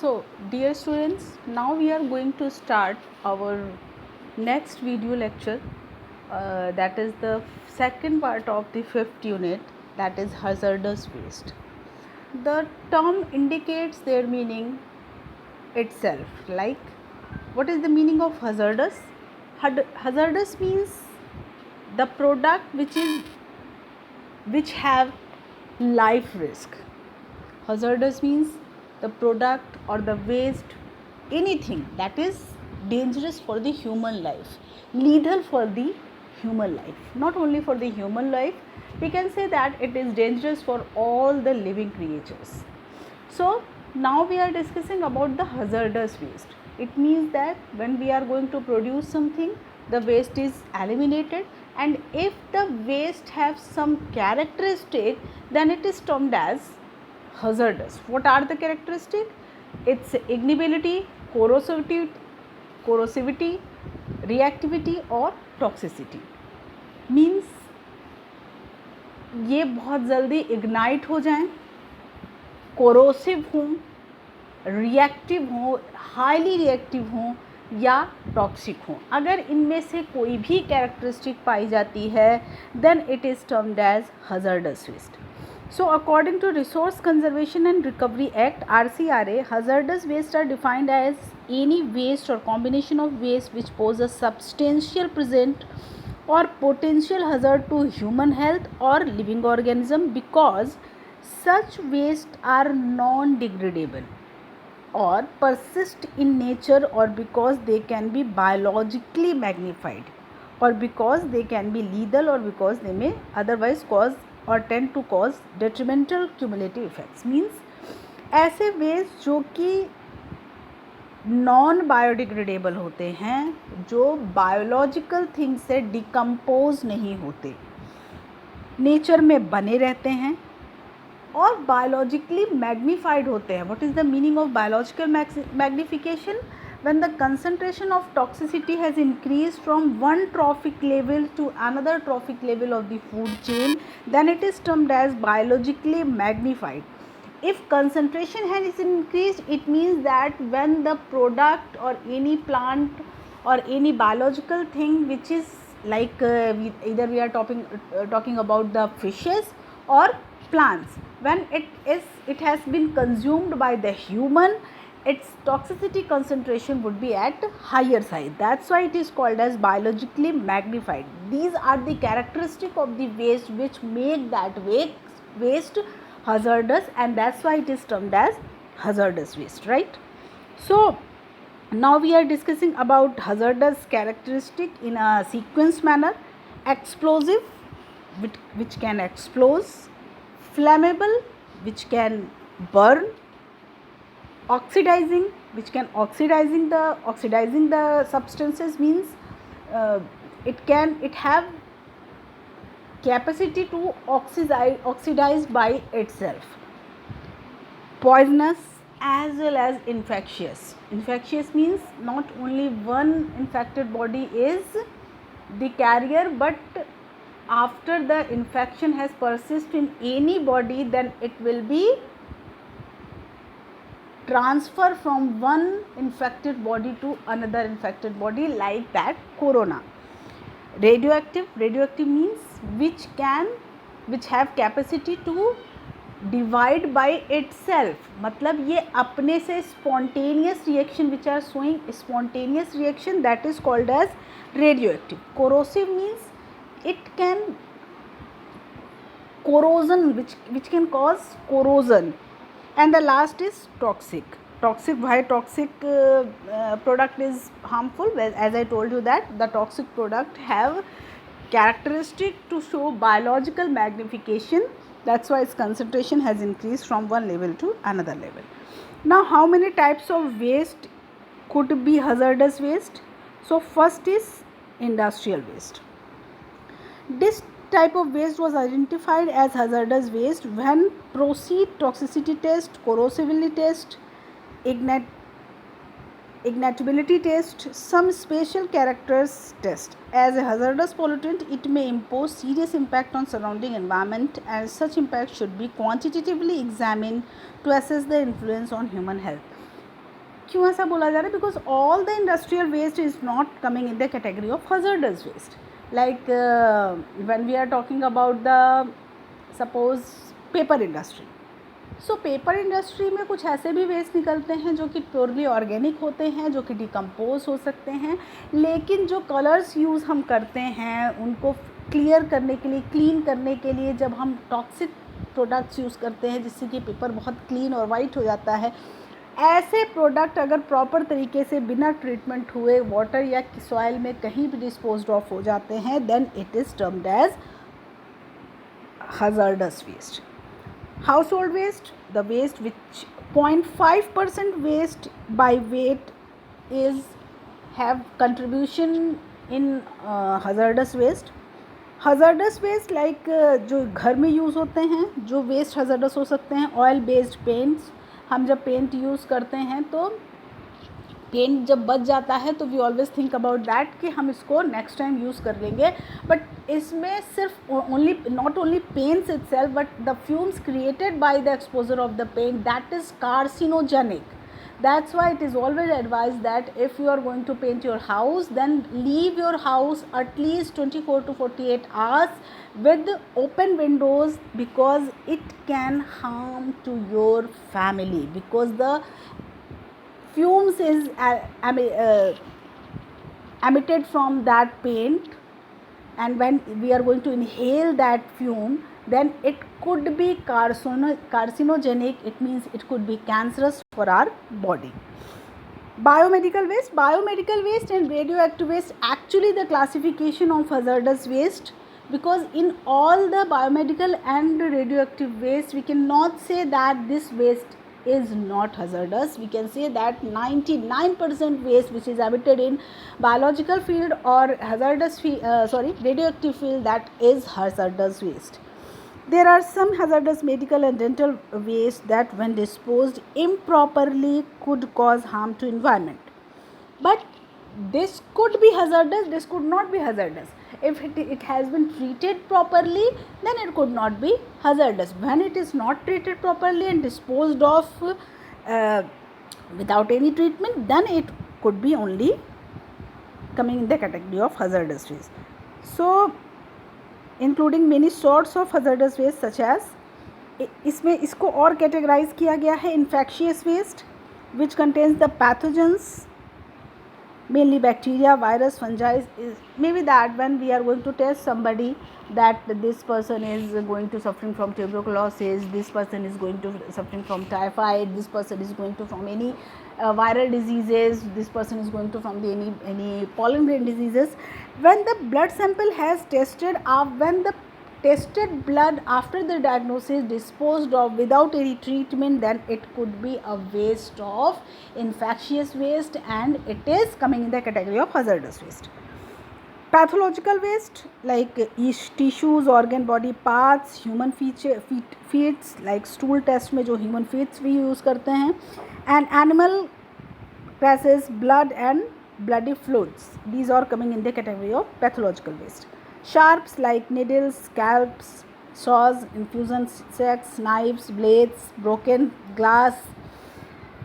So, dear students, now we are going to start our next video lecture. That is the second part of the fifth unit, that is hazardous waste. The term indicates their meaning itself. Like, what is the meaning of hazardous? Hazardous means the product which have life risk. Hazardous means the product or the waste, anything that is dangerous for the human life, lethal for the human life. Not only for the human life, we can say that it is dangerous for all the living creatures. So now we are discussing about the hazardous waste. It means that when we are going to produce something, the waste is eliminated, and if the waste have some characteristic, then it is termed as hazardous. What are the characteristics? Its ignibility, corrosivity, reactivity और toxicity. Means ये बहुत जल्दी ignite हो जाएं, corrosive हों, reactive हों, highly reactive हों या टॉक्सिक हों. अगर इनमें से कोई भी कैरेक्टरिस्टिक पाई जाती है, then it is termed as hazardous waste. So, according to Resource Conservation and Recovery Act (RCRA), hazardous waste are defined as any waste or combination of waste which pose a substantial present or potential hazard to human health or living organism because such waste are non-degradable or persist in nature, or because they can be biologically magnified, or because they can be lethal, or because they may otherwise cause or tend to cause detrimental cumulative effects. Means ऐसे waste जो कि non biodegradable होते हैं, जो biological thing से decompose नहीं होते, nature में बने रहते हैं और बायोलॉजिकली मैग्नीफाइड होते हैं. What is the meaning of biological magnification? When the concentration of toxicity has increased from one trophic level to another trophic level of the food chain, then it is termed as biologically magnified. If concentration has increased, it means that when the product or any plant or any biological thing which is like either we are talking about the fishes or plants, when it has been consumed by the human, its toxicity concentration would be at higher side. That's why it is called as biologically magnified. These are the characteristic of the waste which make that waste hazardous, and that's why it is termed as hazardous waste, right? So now we are discussing about hazardous characteristic in a sequence manner. Explosive, which can explode, flammable, which can burn, oxidizing, which can oxidizing the substances. Means it have capacity to oxidize by itself. Poisonous as well as infectious. Infectious means not only one infected body is the carrier, but after the infection has persisted in any body, then it will be transfer from one infected body to another infected body, like that corona. Radioactive means which have capacity to divide by itself. मतलब ये अपने से spontaneous reaction, which are showing spontaneous reaction, that is called as radioactive. Corrosive means it can corrosion, which can cause corrosion. And the last is toxic. Why toxic product is harmful? Well, as I told you that the toxic product have characteristic to show biological magnification. That's why its concentration has increased from one level to another level. Now, how many types of waste could be hazardous waste? So first is industrial waste. This type of waste was identified as hazardous waste when proceed toxicity test, corrosivity test, ignitability test, some special characters test. As a hazardous pollutant, it may impose serious impact on surrounding environment, and such impact should be quantitatively examined to assess the influence on human health. क्यों ऐसा बोला जा रहा है? Because all the industrial waste is not coming in the category of hazardous waste. Like when we are talking about the suppose paper industry. So paper industry में कुछ ऐसे भी वेस्ट निकलते हैं जो कि प्योरली ऑर्गेनिक होते हैं, जो कि डिकम्पोज हो सकते हैं, लेकिन जो कलर्स यूज़ हम करते हैं उनको क्लियर करने के लिए, क्लीन करने के लिए, जब हम टॉक्सिक प्रोडक्ट्स यूज़ करते हैं जिससे कि पेपर बहुत क्लीन और वाइट हो जाता है, ऐसे प्रोडक्ट अगर प्रॉपर तरीके से बिना ट्रीटमेंट हुए वाटर या सॉइल में कहीं भी डिस्पोज्ड ऑफ हो जाते हैं, then it is termed as hazardous waste. Household waste, the waste which 0.5% waste by weight is have contribution in hazardous waste. hazardous waste like जो घर में यूज़ होते हैं, जो वेस्ट hazardous हो सकते हैं, ऑयल बेस्ड पेंट्स. हम जब पेंट यूज़ करते हैं तो पेंट जब बच जाता है तो we always think about that कि हम इसको नेक्स्ट टाइम यूज़ कर लेंगे, बट इसमें सिर्फ only not only paints itself but the fumes created by the exposure of the paint, that is carcinogenic. That's why it is always advised that if you are going to paint your house, then leave your house at least 24 to 48 hours with open windows, because it can harm to your family, because the fumes is emitted from that paint, and when we are going to inhale that fume, then it could be carcinogenic. It means it could be cancerous for our body. Biomedical waste and radioactive waste, actually the classification of hazardous waste, because in all the biomedical and radioactive waste we cannot say that this waste is not hazardous. We can say that 99% waste which is emitted in biological field or radioactive field, that is hazardous waste. There are some hazardous medical and dental waste that when disposed improperly could cause harm to environment. But this could be hazardous, this could not be hazardous. If it has been treated properly, then it could not be hazardous. When it is not treated properly and disposed of without any treatment, then it could be only coming in the category of hazardous waste. So including many sorts of hazardous waste such as, इसमें इसको और categorise किया गया है, infectious waste which contains the pathogens, mainly bacteria, virus, fungi. Is maybe that when we are going to test somebody that this person is going to suffering from tuberculosis, this person is going to suffering from typhoid, this person is going to from any viral diseases, this person is going to from the any pollen grain diseases. When the blood sample has tested, when the tested blood after the diagnosis disposed of without any treatment, then it could be a waste of infectious waste, and it is coming in the category of hazardous waste. Pathological waste like tissues, organ, body parts, human feeds like stool test में जो human feeds भी use करते हैं, and animal feces, blood and bloody fluids, these are coming in the category of pathological waste. Sharps like needles, scalps, saws, infusion sets, knives, blades, broken glass,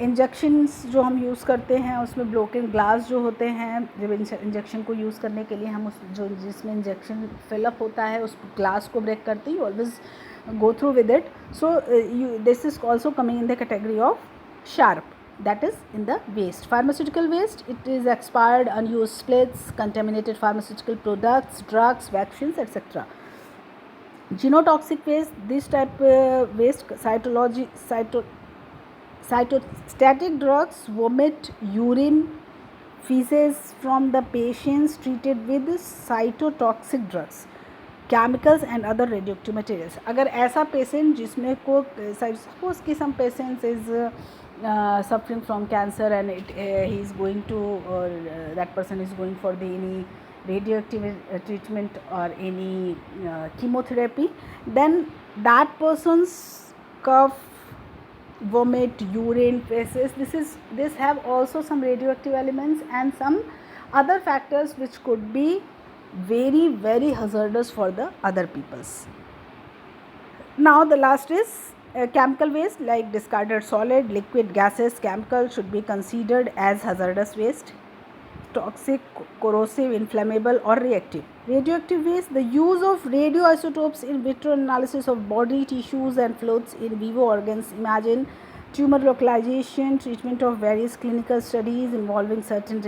injections जो हम use करते हैं उसमें broken glass जो होते हैं, जब injection को यूज़ करने के लिए हम उस जो जिसमें इंजेक्शन फिलअप होता है उस ग्लास को ब्रेक करते ही always go through with it. So this is also coming in the category of sharp, that is in the waste. Pharmaceutical waste, it is expired, unused splits, contaminated pharmaceutical products, drugs, vaccines, etc. Genotoxic waste, this type waste, cytostatic drugs, vomit, urine, feces from the patients treated with cytotoxic drugs, chemicals and other radioactive materials. अगर ऐसा patient जिसमें को suppose कि some patients is suffering from cancer and he is going to or that person is going for the any radioactive treatment or any chemotherapy, then that person's cough, vomit, urine, feces, this have also some radioactive elements and some other factors which could be very very hazardous for the other peoples. Now the last is Chemical waste like discarded solid, liquid, gases, chemical should be considered as hazardous waste. Toxic, corrosive, inflammable or reactive. Radioactive waste, the use of radioisotopes in vitro analysis of body tissues and fluids in vivo organs. Imagine tumor localization, treatment of various clinical studies involving certain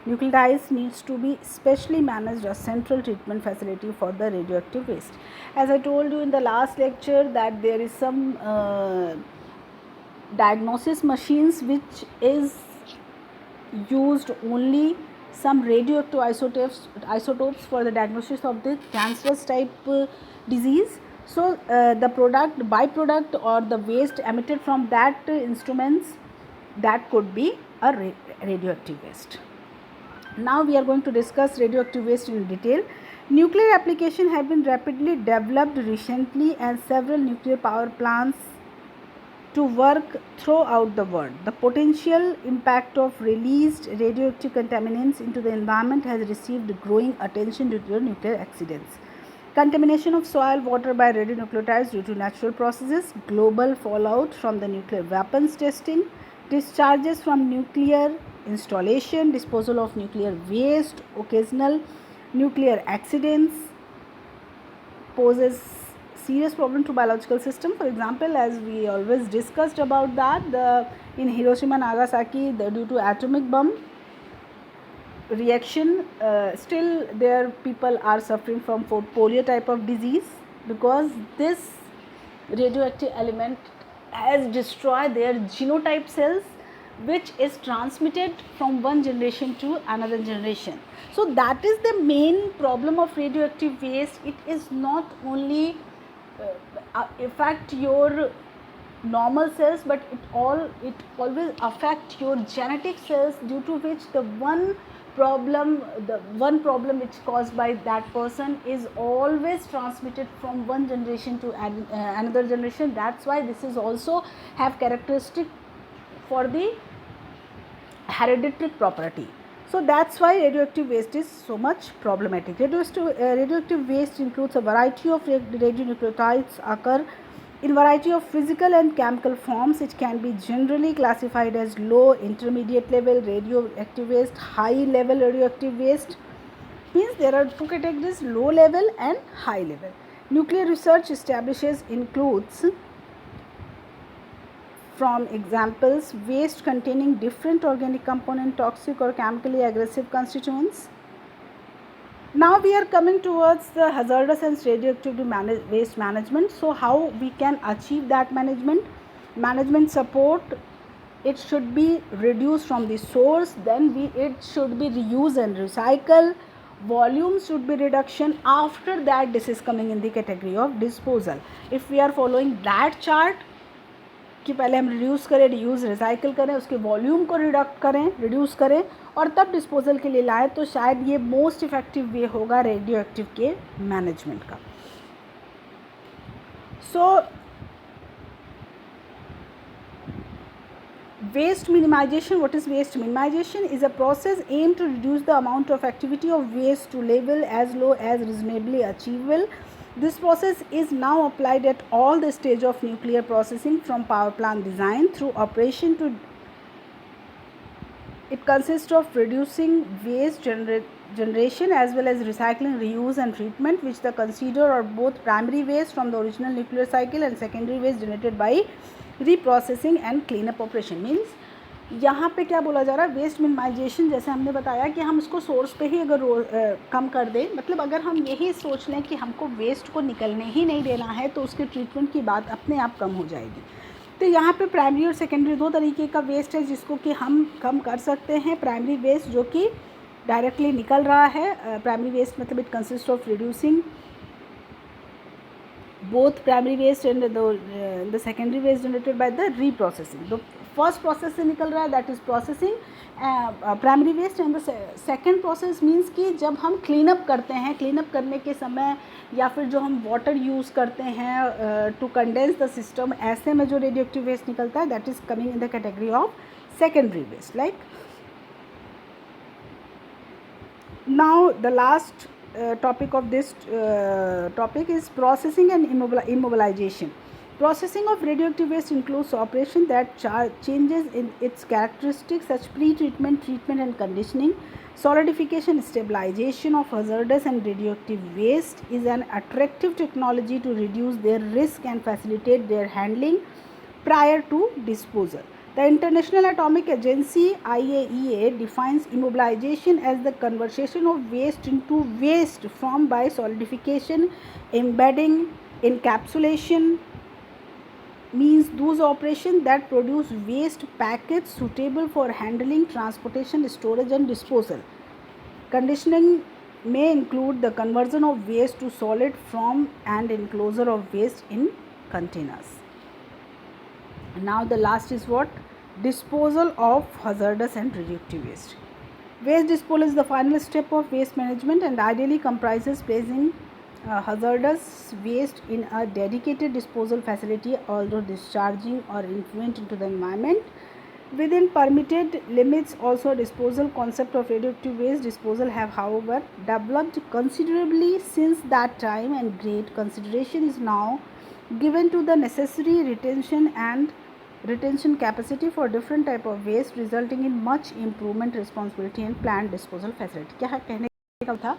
nuclides needs to be specially managed as central treatment facility for the radioactive waste. As I told you in the last lecture that there is some diagnosis machines which is used only some radioactive isotopes for the diagnosis of the cancerous type disease. So the byproduct or the waste emitted from that instruments, that could be a radioactive waste. Now we are going to discuss radioactive waste in detail. Nuclear applications have been rapidly developed recently and several nuclear power plants to work throughout the world. The potential impact of released radioactive contaminants into the environment has received growing attention due to nuclear accidents. Contamination of soil, water by radionuclides due to natural processes, global fallout from the nuclear weapons testing, discharges from nuclear installation, disposal of nuclear waste, occasional nuclear accidents poses serious problem to biological system. For example, as we always discussed about that, in Hiroshima and Nagasaki, due to atomic bomb reaction, still there people are suffering from polio type of disease because this radioactive element has destroyed their genotype cells, which is transmitted from one generation to another generation. So that is the main problem of radioactive waste. It is not only affect your normal cells, but it always affect your genetic cells, due to which the one problem which caused by that person is always transmitted from one generation to another generation. That's why this is also have characteristic for the hereditary property. So that's why radioactive waste is so much problematic. Radioactive waste includes a variety of radionuclides occur in variety of physical and chemical forms. It can be generally classified as low, intermediate level radioactive waste, high level radioactive waste. Means there are two categories: low level and high level. Nuclear research includes from examples waste containing different organic component, toxic or chemically aggressive constituents. Now we are coming towards the hazardous and radioactive waste management. So how we can achieve that management support? It should be reduced from the source, then it should be reused and recycle. Volume should be reduction. After that, this is coming in the category of disposal. If we are following that chart कि पहले हम reduce करें, reuse, recycle करें, उसके volume को reduce करें और तब डिस्पोजल के लिए लाएं, तो शायद ये मोस्ट इफेक्टिव वे होगा रेडियो एक्टिव के मैनेजमेंट का. सो waste minimization. What is waste minimization? Is a process aimed to reduce the amount of activity of waste to level as low as reasonably achievable. This process is now applied at all the stage of nuclear processing, from power plant design through operation to. It consists of reducing waste generation as well as recycling, reuse and treatment, which the consider are both primary waste from the original nuclear cycle and secondary waste generated by reprocessing and cleanup operation. Means यहाँ पे क्या बोला जा रहा है, waste minimisation. जैसे हमने बताया कि हम इसको सोर्स पे ही अगर कम कर दें, मतलब अगर हम यही सोच लें कि हमको वेस्ट को निकलने ही नहीं देना है, तो उसके ट्रीटमेंट की बात अपने आप कम हो जाएगी. तो यहाँ पे प्राइमरी और सेकेंडरी दो तरीके का वेस्ट है जिसको कि हम कम कर सकते हैं. प्राइमरी वेस्ट जो कि डायरेक्टली निकल रहा है, प्राइमरी वेस्ट मतलब it consist of reducing both primary waste and the secondary waste generated by the reprocessing. The first process से निकल रहा है, that is processing primary waste, and the second process means कि जब हम clean up करते हैं, clean up करने के समय या फिर जो हम water use करते हैं to condense the system, ऐसे में जो radioactive waste निकलता है, that is coming in the category of secondary waste. Like now the last topic of this topic is processing and immobilization. Processing of radioactive waste includes operation that changes in its characteristics such pre-treatment, treatment and conditioning. Solidification, stabilization of hazardous and radioactive waste is an attractive technology to reduce their risk and facilitate their handling prior to disposal. The International Atomic Agency IAEA defines immobilization as the conversion of waste into waste formed by solidification, embedding, encapsulation, means those operations that produce waste packets suitable for handling, transportation, storage and disposal. Conditioning may include the conversion of waste to solid from and enclosure of waste in containers. Now the last is what? Disposal of hazardous and radioactive waste. Waste disposal is the final step of waste management and ideally comprises placing hazardous waste in a dedicated disposal facility, although discharging or influent into the environment within permitted limits. Also, disposal concept of radioactive waste disposal have however developed considerably since that time, and great consideration is now given to the necessary retention capacity for different type of waste, resulting in much improvement responsibility and planned disposal facility. क्या कहने का था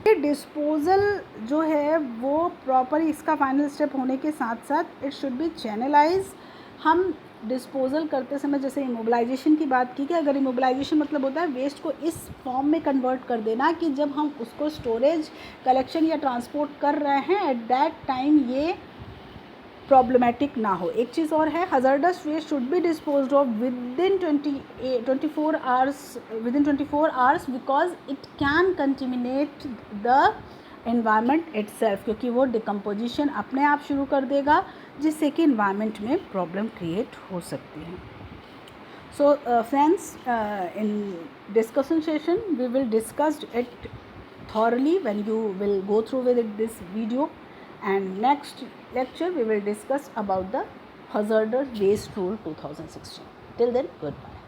कि disposal जो है वो proper इसका final step होने के साथ साथ इट शुड बी चैनलाइज. हम डिस्पोजल करते समय जैसे इमोबिलाइजेशन की बात की कि अगर इमोबिलाइजेशन मतलब होता है वेस्ट को इस फॉर्म में कन्वर्ट कर देना कि जब हम उसको स्टोरेज, कलेक्शन या ट्रांसपोर्ट कर रहे हैं एट दैट टाइम ये प्रॉब्लमेटिक ना हो. एक चीज़ और है, hazardous waste should be disposed of within 24 hours because it can contaminate the environment itself, क्योंकि वो डिकम्पोजिशन अपने आप शुरू कर देगा जिससे कि एनवायरनमेंट में प्रॉब्लम क्रिएट हो सकती है. So friends, in discussion session we will discuss it thoroughly when you will go through with it this video, and next lecture we will discuss about the hazardous waste rule 2016. Till then, goodbye.